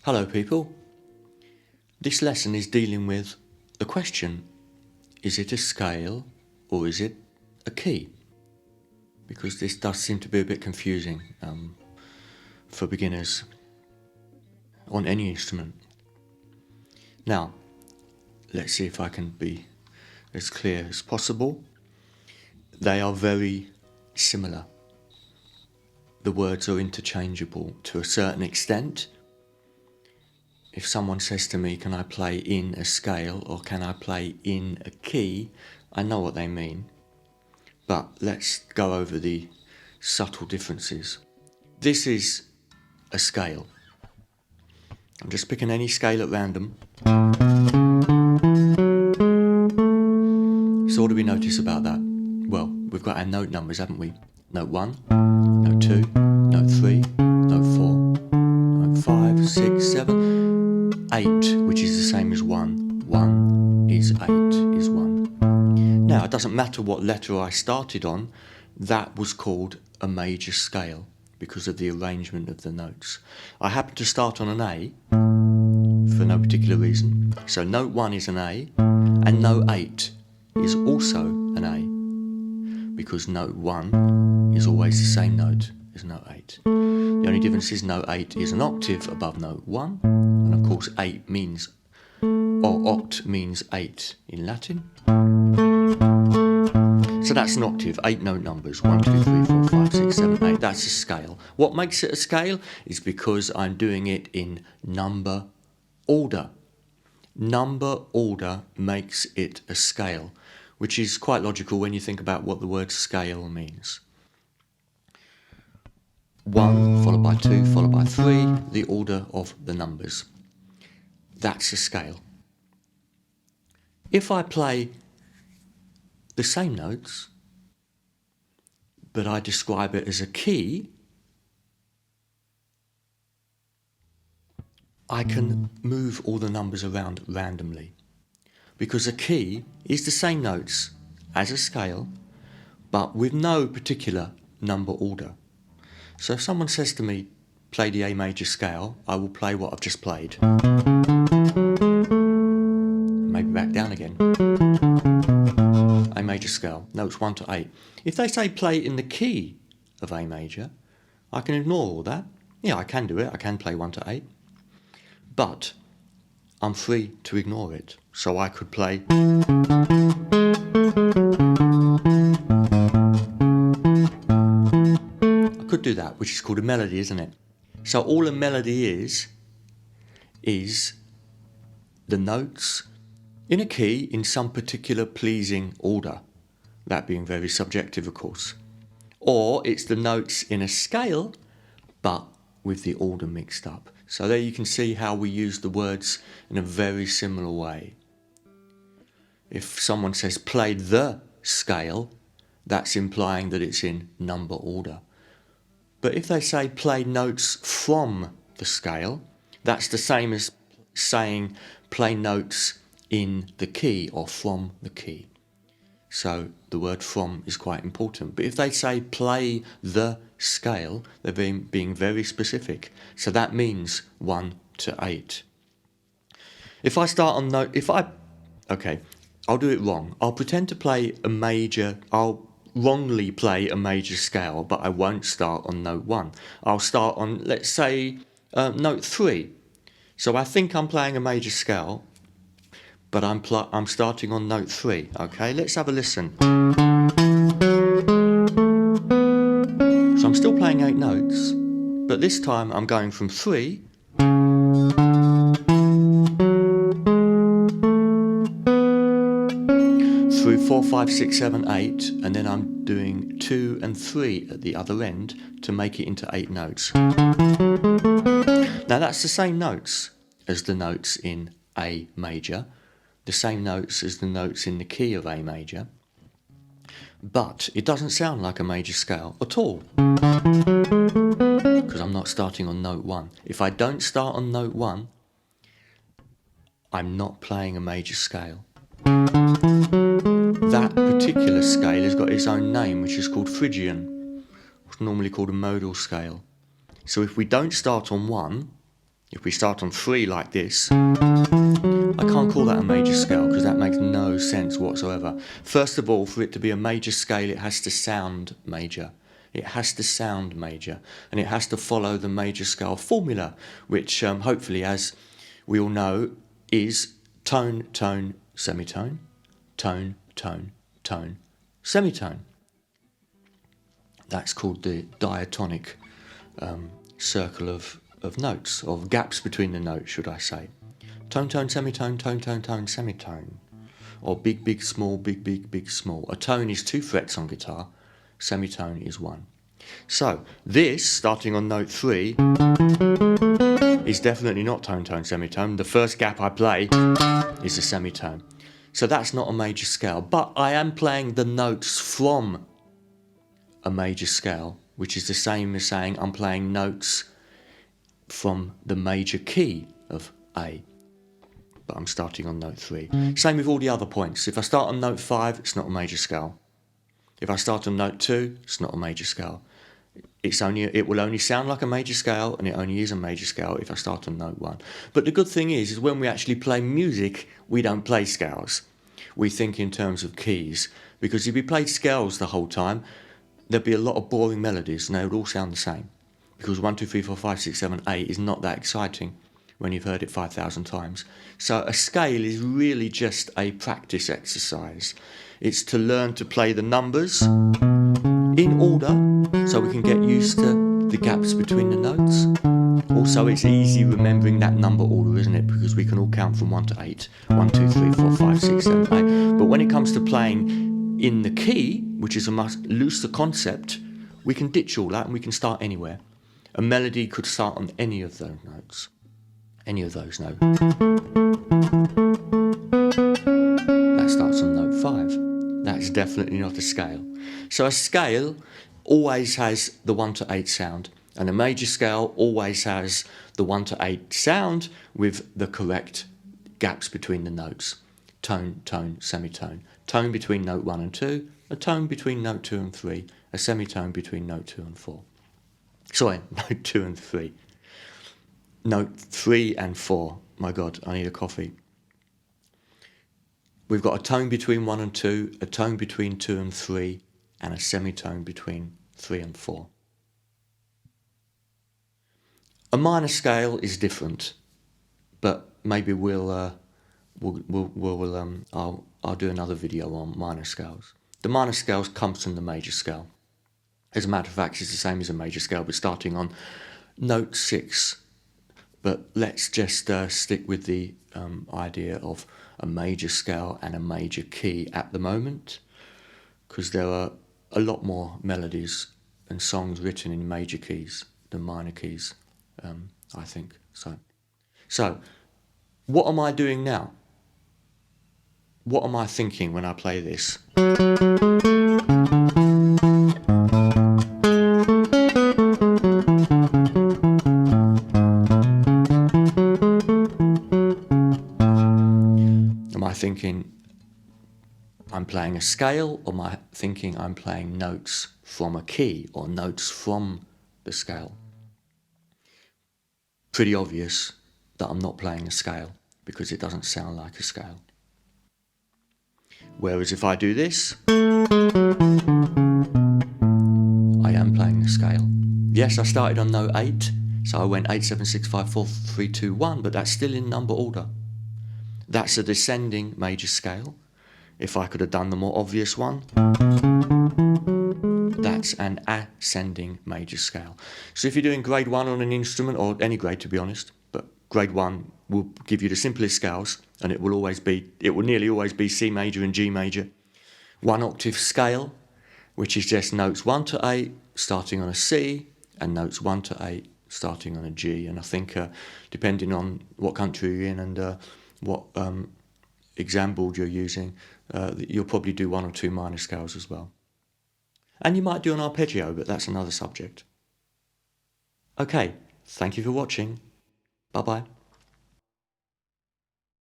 Hello people. This lesson is dealing with the question, is it a scale or is it a key? Because this does seem to be a bit confusing for beginners on any instrument. Now, let's see if I can be as clear as possible. They are very similar. The words are interchangeable to a certain extent. If someone says to me, can I play in a scale or can I play in a key, I know what they mean. But let's go over the subtle differences. This is a scale. I'm just picking any scale at random. So what do we notice about that? Well, we've got our note numbers, haven't we? Note 1, note 2, note 3, note 4, note 5, 6, 7, 8, which is the same as 1. 1 is 8, is 1. Now, it doesn't matter what letter I started on, that was called a major scale because of the arrangement of the notes. I happen to start on an A for no particular reason. So note 1 is an A, and note 8 is also an A, because note 1 is always the same note as note 8. The only difference is note 8 is an octave above note 1, and of course 8 means, or oct means 8 in Latin. So that's an octave, 8 note numbers, 1, 2, 3, 4, 5, 6, 7, 8, that's a scale. What makes it a scale is because I'm doing it in number order. Number order makes it a scale, which is quite logical when you think about what the word scale means. 1 followed by 2 followed by 3, the order of the numbers. That's a scale. If I play the same notes, but I describe it as a key, I can move all the numbers around randomly, because a key is the same notes as a scale, but with no particular number order. So if someone says to me, play the A major scale, I will play what I've just played. Maybe back down again. A major scale, notes 1 to 8. If they say play in the key of A major, I can ignore all that. Yeah, I can do it, I can play 1 to 8. But I'm free to ignore it. So I could play do that, which is called a melody, isn't it? So all a melody is the notes in a key in some particular pleasing order, that being very subjective, of course. Or it's the notes in a scale, but with the order mixed up. So there you can see how we use the words in a very similar way. If someone says play the scale, that's implying that it's in number order. But if they say play notes from the scale, that's the same as saying play notes in the key or from the key. So the word from is quite important. But if they say play the scale, they're being very specific. So that means 1 to 8. If I start on note, okay, I'll do it wrong. I'll pretend to play a major, I'll wrongly play a major scale, but I won't start on note 1. I'll start on, let's say, note 3. So I think I'm playing a major scale, but I'm starting on note 3. Okay, let's have a listen. So I'm still playing 8 notes, but this time I'm going from 3 through 4, 5, 6, 7, 8, and then I'm doing 2 and 3 at the other end to make it into 8 notes. Now that's the same notes as the notes in A major, the same notes as the notes in the key of A major, but it doesn't sound like a major scale at all, because I'm not starting on note 1. If I don't start on note 1, I'm not playing a major scale. That particular scale has got its own name, which is called Phrygian. It's normally called a modal scale. So if we don't start on 1, If we start on 3 like this, I can't call that a major scale because that makes no sense whatsoever. First of all, for it to be a major scale, it has to sound major. It has to sound major, and it has to follow the major scale formula, which hopefully, as we all know, is tone, tone, semitone, tone, tone, tone, semitone. That's called the diatonic circle of notes, of gaps between the notes, should I say. Tone, tone, semitone, tone, tone, tone, semitone. Or big, big, small, big, big, big, small. A tone is 2 frets on guitar, semitone is 1. So, this, starting on note 3, is definitely not tone, tone, semitone. The first gap I play is a semitone. So that's not a major scale, but I am playing the notes from a major scale, which is the same as saying I'm playing notes from the major key of A. But I'm starting on note 3. Same with all the other points. If I start on note 5, it's not a major scale. If I start on note 2, it's not a major scale. It will only sound like a major scale, and it only is a major scale if I start on note 1. But the good thing is when we actually play music, we don't play scales. We think in terms of keys, because if we played scales the whole time, there'd be a lot of boring melodies, and they would all sound the same. Because 1, 2, 3, 4, 5, 6, 7, 8 is not that exciting when you've heard it 5,000 times. So a scale is really just a practice exercise. It's to learn to play the numbers in order so we can get used to the gaps between the notes. Also, it's easy remembering that number order, isn't it? Because we can all count from 1 to 8. 1, 2, 3, 4, 5, 6, 7, 8. But when it comes to playing in the key, which is a much looser concept, we can ditch all that and we can start anywhere. A melody could start on any of those notes. Any of those notes. That starts on note 5. That's definitely not a scale. So a scale always has the 1 to 8 sound, and a major scale always has the 1 to 8 sound with the correct gaps between the notes. Tone, tone, semitone. Tone between note 1 and 2, a tone between note 2 and 3, a semitone between note 2 and 4. Sorry, note 2 and 3. Note 3 and 4. My God, I need a coffee. We've got a tone between 1 and 2, a tone between 2 and 3, and a semitone between 3 and 4. A minor scale is different, but maybe I'll do another video on minor scales. The minor scales comes from the major scale. As a matter of fact, it's the same as a major scale, but starting on note 6. But let's just stick with the idea of a major scale and a major key at the moment, because there are a lot more melodies and songs written in major keys than minor keys, I think. So, what am I doing now? What am I thinking when I play this? Am I thinking I'm playing a scale, or am I thinking I'm playing notes from a key or notes from the scale? Pretty obvious that I'm not playing a scale because it doesn't sound like a scale. Whereas if I do this, I am playing a scale. Yes, I started on note 8, so I went 8, 7, 6, 5, 4, 3, 2, 1, but that's still in number order. That's a descending major scale. If I could have done the more obvious one, that's an ascending major scale. So if you're doing grade 1 on an instrument, or any grade to be honest, but grade 1 will give you the simplest scales, and it will nearly always be C major and G major. 1 octave scale, which is just notes 1 to 8 starting on a C, and notes 1 to 8 starting on a G. And I think depending on what country you're in and what exam board you're using, you'll probably do 1 or 2 minor scales as well. And you might do an arpeggio, but that's another subject. Okay, thank you for watching. Bye-bye.